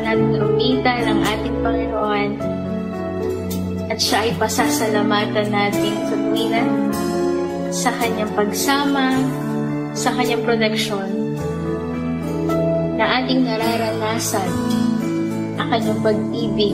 natin umitan ang ating Panginoon at siya ay pasasalamatan natin sa tuwina sa kanyang pagsama, sa kanyang proteksyon, na ating nararanasan ang kanyang pag-ibig.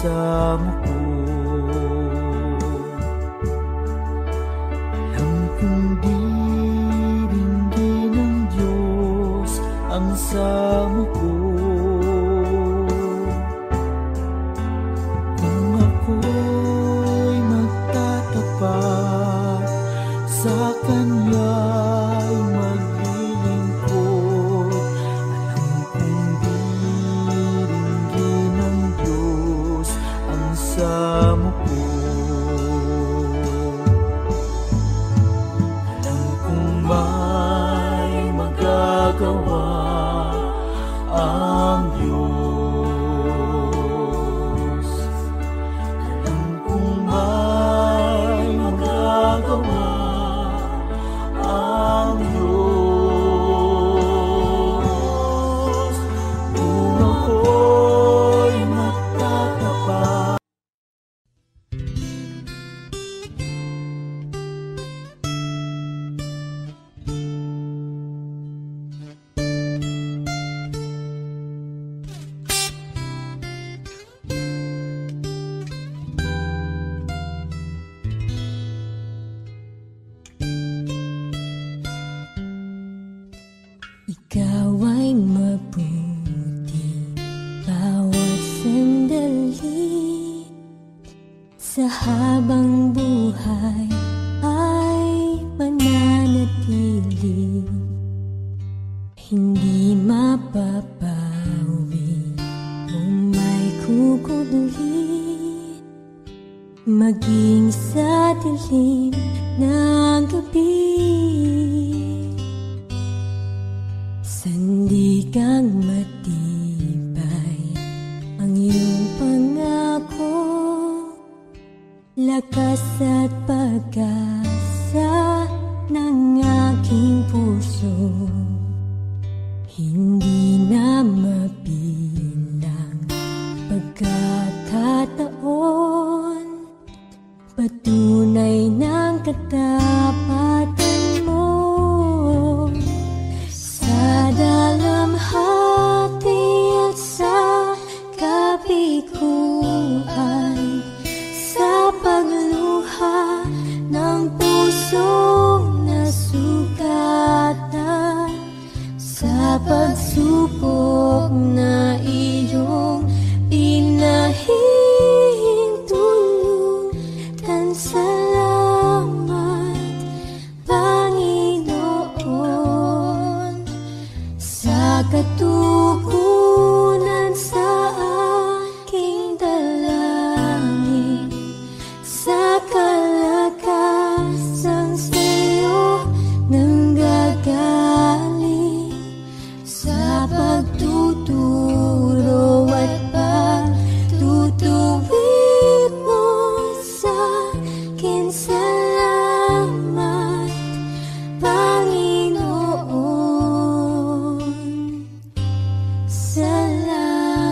kasama ko. Alam kong diringgin ng Diyos ang samo ko. Kung ako'y magtatapat sa Kanya'y maglilingkod, alam kong diringgin ng Diyos ang samo ko. Alam kong may magagawa ang Diyos. Alam kong may magagawa ang Diyos. Kung ako'y magtatapat. Ikaw ay mabuti bawat sandali, sa habang buhay ay mananatili. Hindi mapapawi kung may kukubli, maging sa dilim ng gabi. Sandigang matibay ang iyong pangako, lakas at pag-asa ng aking puso. Hindi na mabilang pagkakataon, patunay ng katapatan mo. Sa dalamhati at sa kapikuhan, sa pagluha ng pusong nasugatan, sa pagsubok na iyong pinahihintulutan. Salamat, Panginoon, sa katugunan sa aking dalangin, sa kalakasang sa'yo nanggagaling, sa pagtuturo at pagtutuwid mo sa'kin. Salamat, Panginoon, salamat.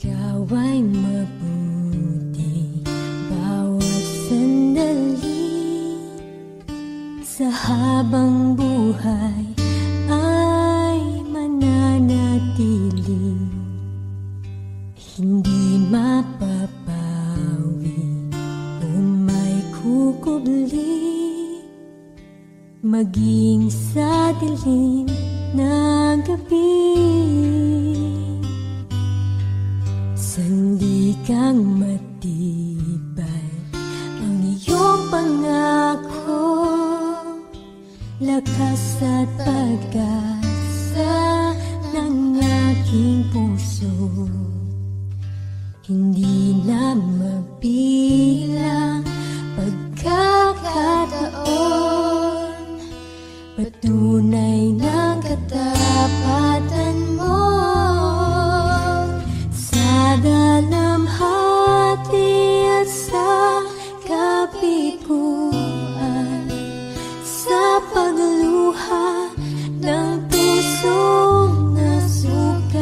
Ikaw ay mabuti bawat sandali, sa habang buhay ay mananatili. Hindi mapapawi kung may kukubli, maging sa dilim ng gabi. Sandigang matibay ang iyong pangako, lakas at pag-asa ng aking puso. Hindi na mabilang pagkakataon, patunay ng katapatan mo. Sa dalamhati at sa kapikuan, sa pagluha ng pusong nasugatan,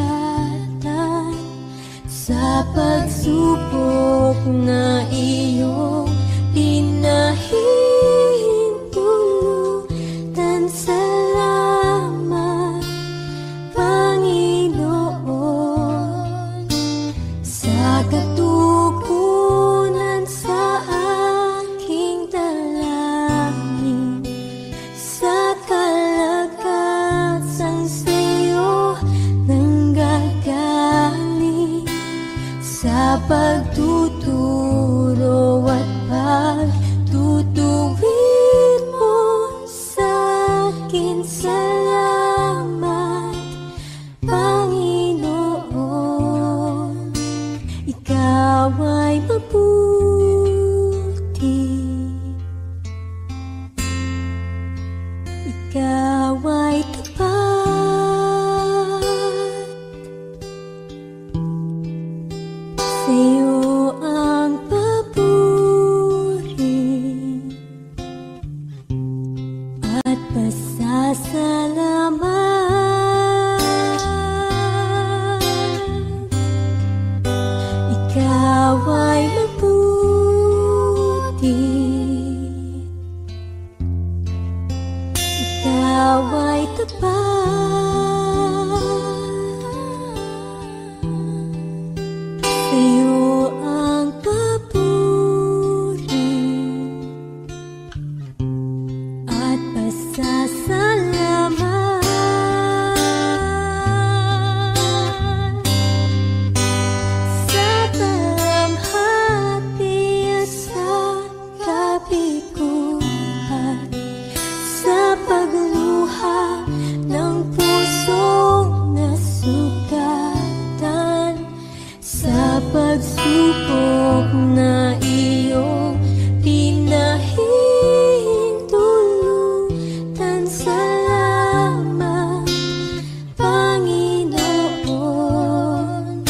sa pagsubok subok na iyong pinahihintulutan. Salamat, Panginoon, sa katugunan sa aking dalangin, sa kalagkasang sa'yo nanggagaling, sa pagtuturo at pagtutuwid mo sa'kin. Salamat, Panginoon, ikaw ay mabuti, ikaw ay tapat, sa'yo ang papuri at pasasalamat. Ikaw ay mabuti, ikaw ay tapat, sa'yo ang papuri at pasasalamat. Sa talamhati at sa kabiguan, sa pagluha ng pusong nasugatan, sa pagsubok na iyong pinahihintulutan. Salamat, Panginoon,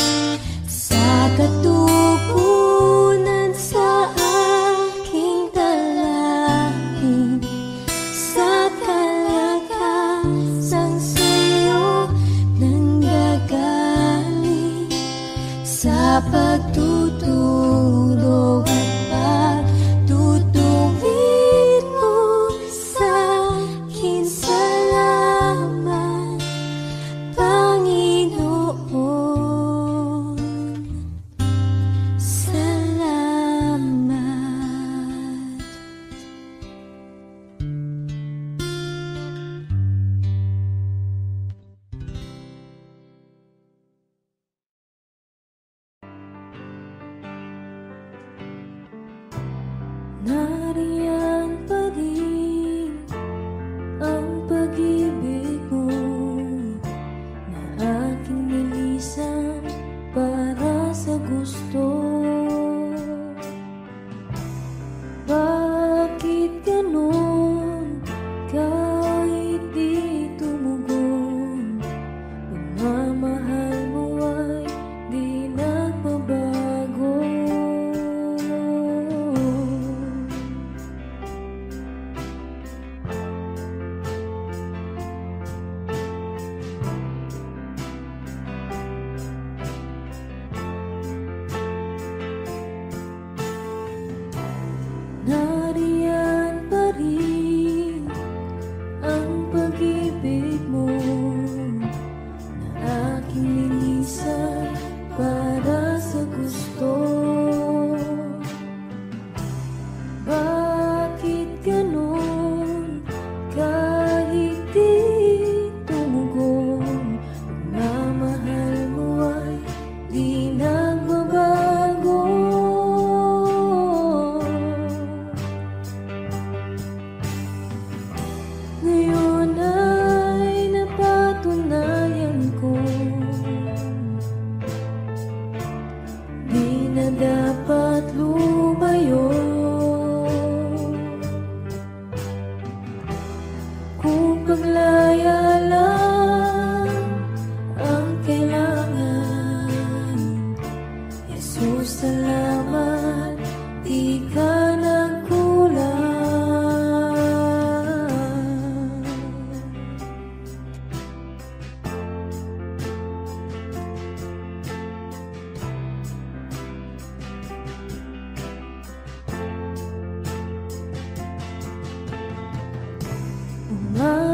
sa katugunan sa aking dalangin, sa kalagkasang sa'yo nanggagaling, sa pagtuturo at pagtutuwid mo sa'kin. Salamat, Panginoon, salamat. Nariyan pa rin ang pag-ibig mo na aking nilisan para sa gusto. Bakit ganon kahit di tumugon? Pagmamahal mo ay di nagbabago.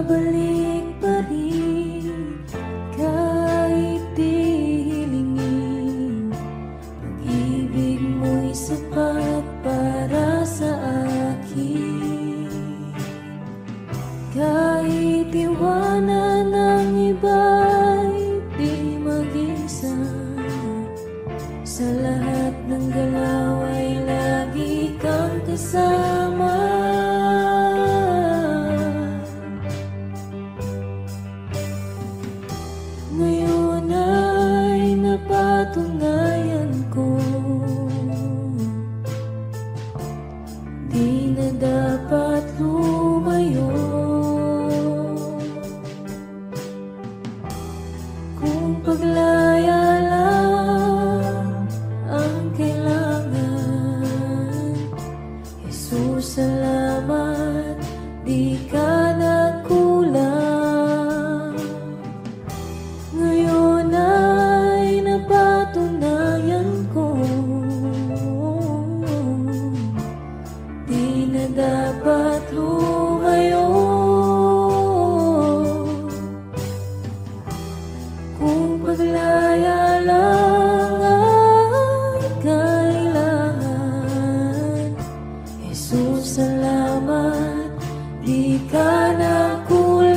babalik pa rin kahit di hilingin. Pag-ibig mo'y sapat para sa akin. Kahit iwanan ng iba'y di mag-isa, sa lahat ng galaw ay lagi kang kasama. Ngayon ay napatunayan ko, di na dapat lumayo. Kung paglaya lang ang kailangan, Jesus, salamat, di ka nagkulang. Ngayon ay napatunayan ko, di na dapat lumayo. Kung paglaya lang ang kailangan, Jesus, salamat, di ka nagkulang.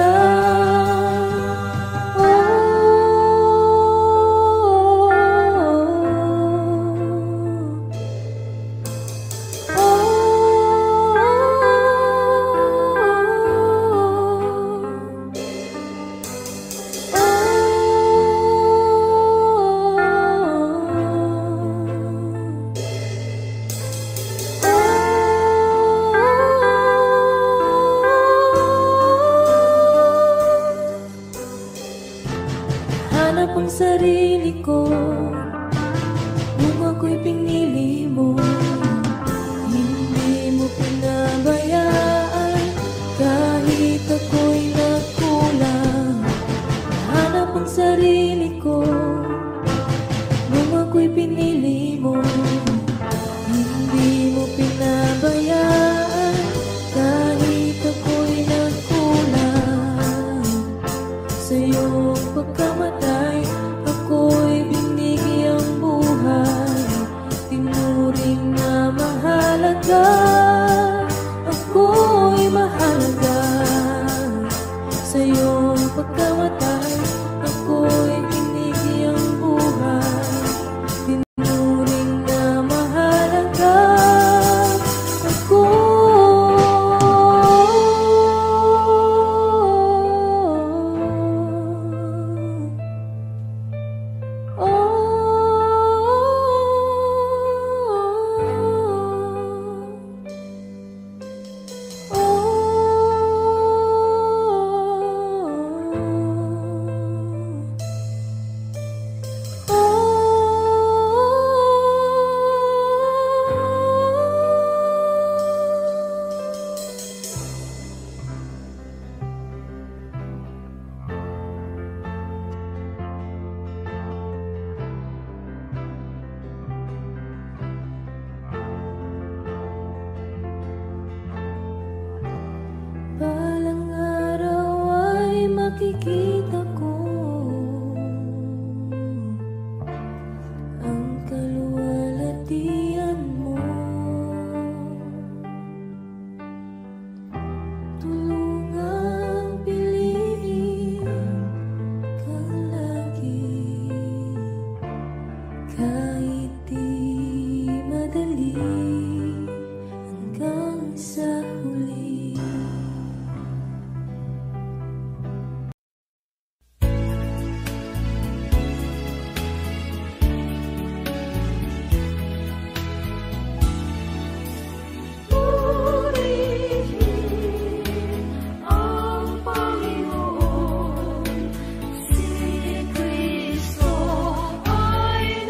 Hanap ang sarili ko nung ako'y pinili mo. Hindi mo pinabayaan kahit ako'y nagkulang. Hanap ang sarili ko nung ako'y pinili mo. Hindi mo pinabayaan kahit ako'y nagkulang. Sa iyong pagkamatay, ako'y binigyang buhay. Tinuring na mahalaga, ako'y mahalaga. Sa iyong pagkamatay, ako'y binigyang buhay. Tinuring na mahalaga, ako. Balang araw ay makikita ko ang kaluwalhatian mo. Tulungang piliin kang lagi, kahit di madali, hanggang sa huli. Kristo ay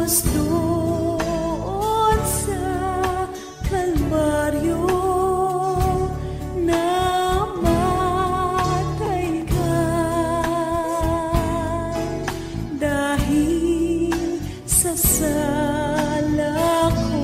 doon sa Kalbaryo, namatay ka dahil sa sala ko.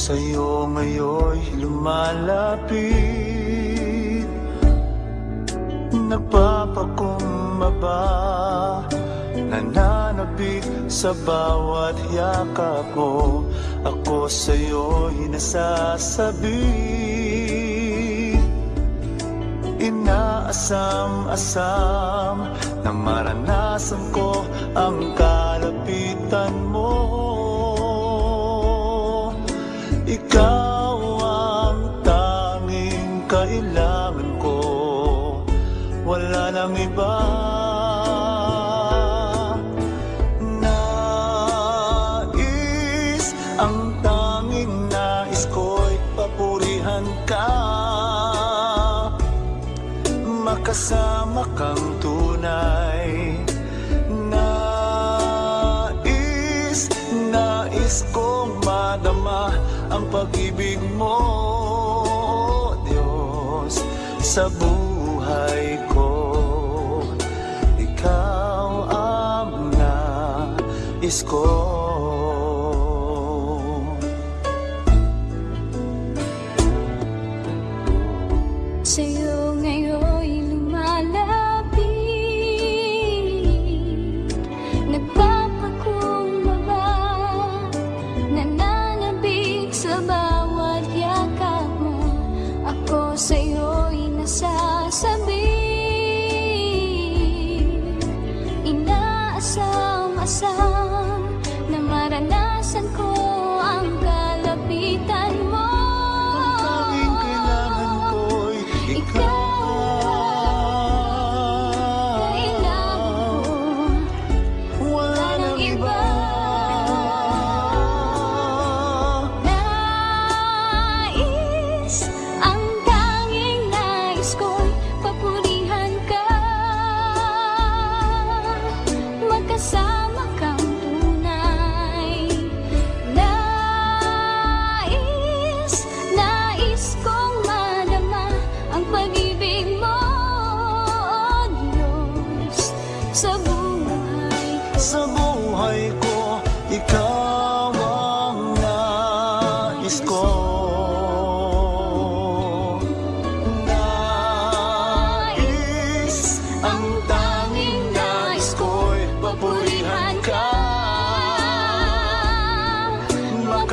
Sa'yo ngayon'y lumalapit, nagpapakumbaba, nananabik sa bawat yakap mo. Ako sa'yo'y nasasabi, inaasam-asam na maranasan ko ang kalapitan mo. Ikaw ang tanging kailangan ko, wala nang iba. Nais, ang tanging nais ko'y papurihan ka, makasama kang tunay. Nais kong madama ang pag-ibig mo, Diyos, sa buhay ko. Ikaw ang nais ko. Sa'yo ngayon'y lumalapit, nagpapakumbaba, nananabik sa bawat yakap mo. Ako sa'yo'y nasasabi, inaasam-asam na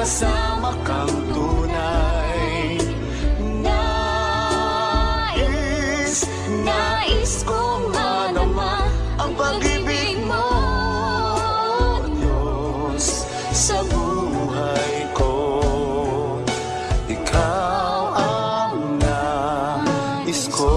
kasama kang tunay. Nais kong madama ang pag-ibig mo, Diyos, sa buhay ko. Ikaw ang nais ko.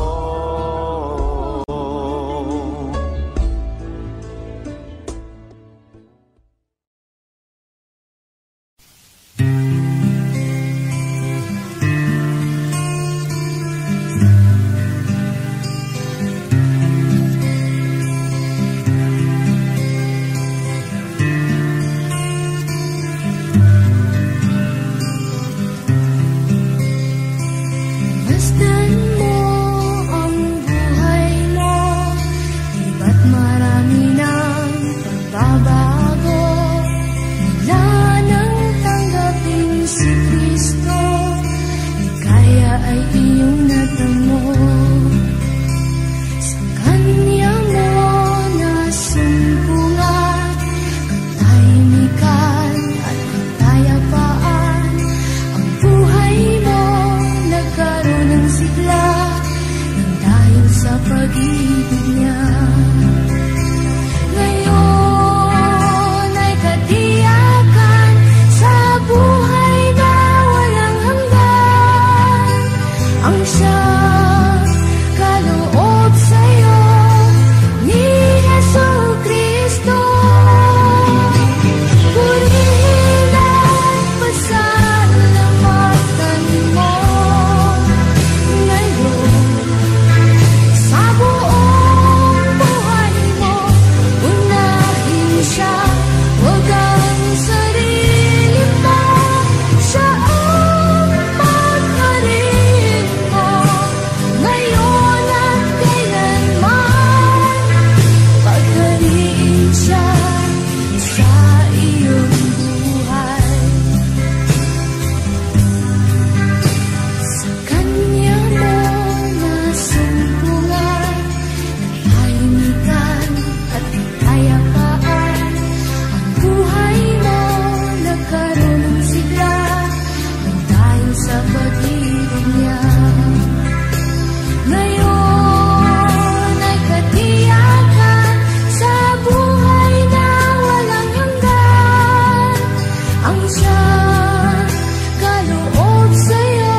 Masdan mo ang buhay mo, iba't marami ng pagbabago. Mula nang tanggapin si Kristo, kaya ay iyong natamo. Sa Kanya mo nasumpungan, katahimikan at kapayapaan. Ang buhay mo nagkaroon ng sigla nang dahil sa pag-ibig niya. Ngayon ay katiyakan sa buhay na walang hanggan. Ang siyang kaloob sa'yo ni Jesucristo. Purihin at pasalamatan mo ngayon. Sa buong buhay mo, unahin siya, huwag ang sarili mo. Siya ang pagharin mo, ngayon at kailanman. Pagharin siya sa iyong buhay. Sa Kanya mo nasumpungan, katahimikan at kapayapaan. Ang buhay mo nagkaroon ng sigla nang dahil sa pag-ibig niya. Ngayon ay katiyakan sa buhay na walang hanggan. Ang siyang kaloob sa'yo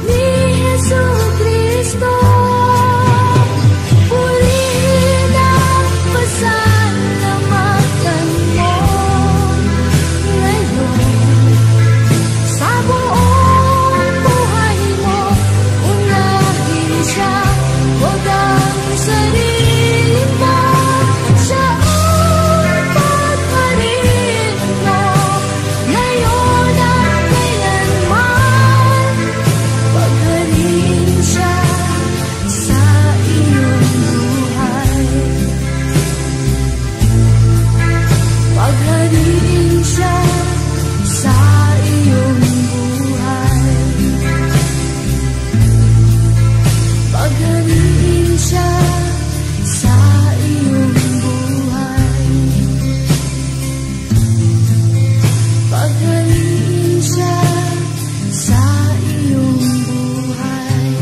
ni Jesucristo. Purihin at pasalamatan mo ngayon. Sa buong buhay mo, unahin siya, huwag ang sarili mo. Siya ang pagharin mo, ngayon at kailanman. Pagharin siya sa iyong buhay. Pagharin siya sa iyong buhay. Pagharin siya sa iyong buhay. Pagharin siya sa iyong buhay.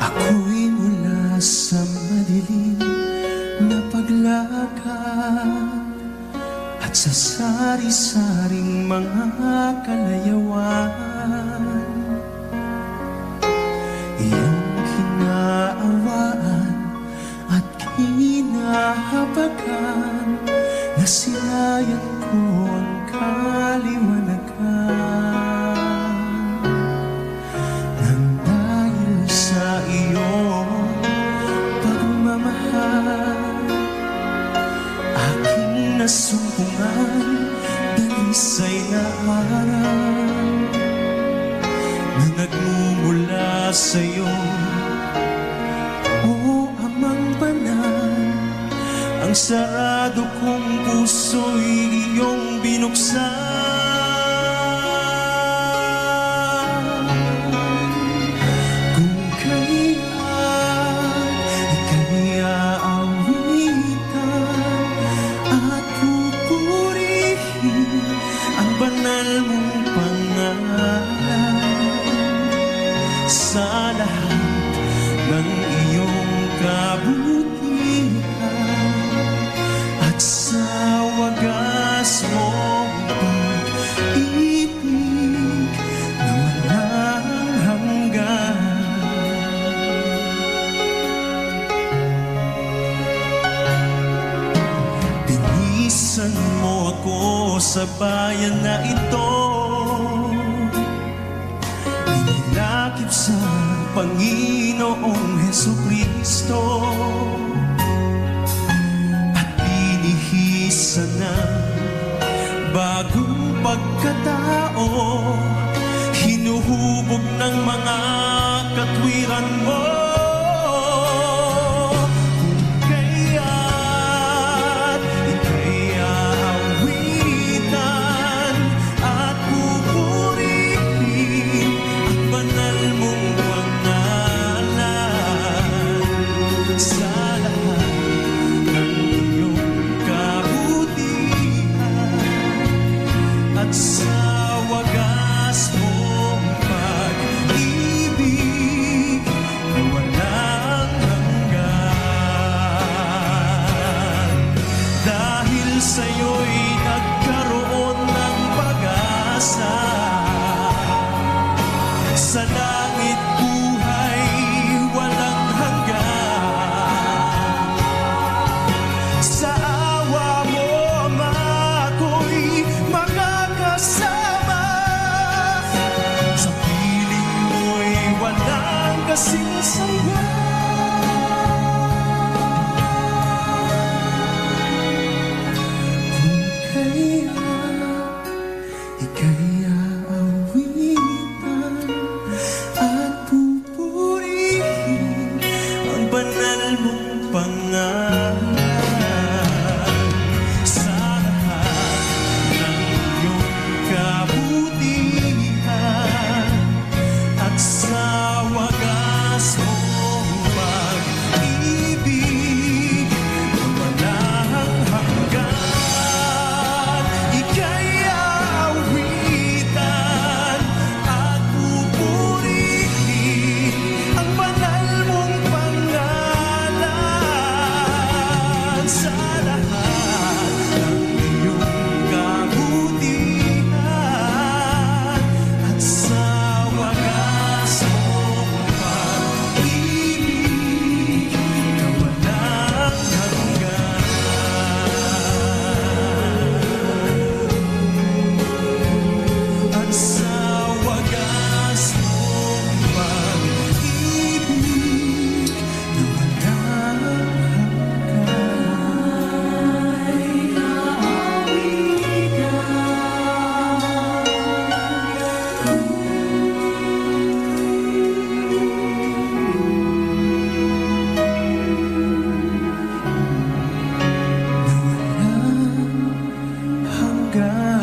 Ako'y mula sa madilim na paglakad at sa sari-saring mga kalayawan. Iyong hinaawaan at hinahabagan na sila Bayan ko ang kaliwanagan nang dahil sa iyong pagmamahal. Aking nasumpungan dalisay na araw na nagmumula sa'yo, O Amang Banal. Ang sarado kong puso'y iyong binuksan. Kung kaya't ika'y aawitan at pupurihin ang banal mong pangalan, sa lahat ng iyong kabutihan at sa wagas mong pag-ibig na walang hanggan. Tinisan mo ako sa bayan na ito, inilakip sa Panginoong Hesukristo at binihisa ng bagong pagkatao, hinuhubog ng mga katwiran mo. Kung kaya't ika'y aawitan at pupurihin ang banal mong pangalan, sa lahat ng iyong kabutihan at sa wagas mong pag-ibig na walang hanggan. Dahil sa'yo'y nagkaroon ng pag-asa, sa langit buhay walang hanggan. Sa awa mo, Ama, ako'y makakasama, sa piling mo'y walang kasing saya. Kung kaya't ika'y aawitan at pupurihin ang banal mong pangalan, sa lahat ng iyong kabutihan at sa wagas mong pag-ibig na walang hanggan. Ika'y aawitan at pupurihin ang banal mong pangalan, sa lahat ng iyong kabutihan at sa wagas mong pag-ibig na walang hanggan. At sa wagas mong pag-ibig na walang hanggan.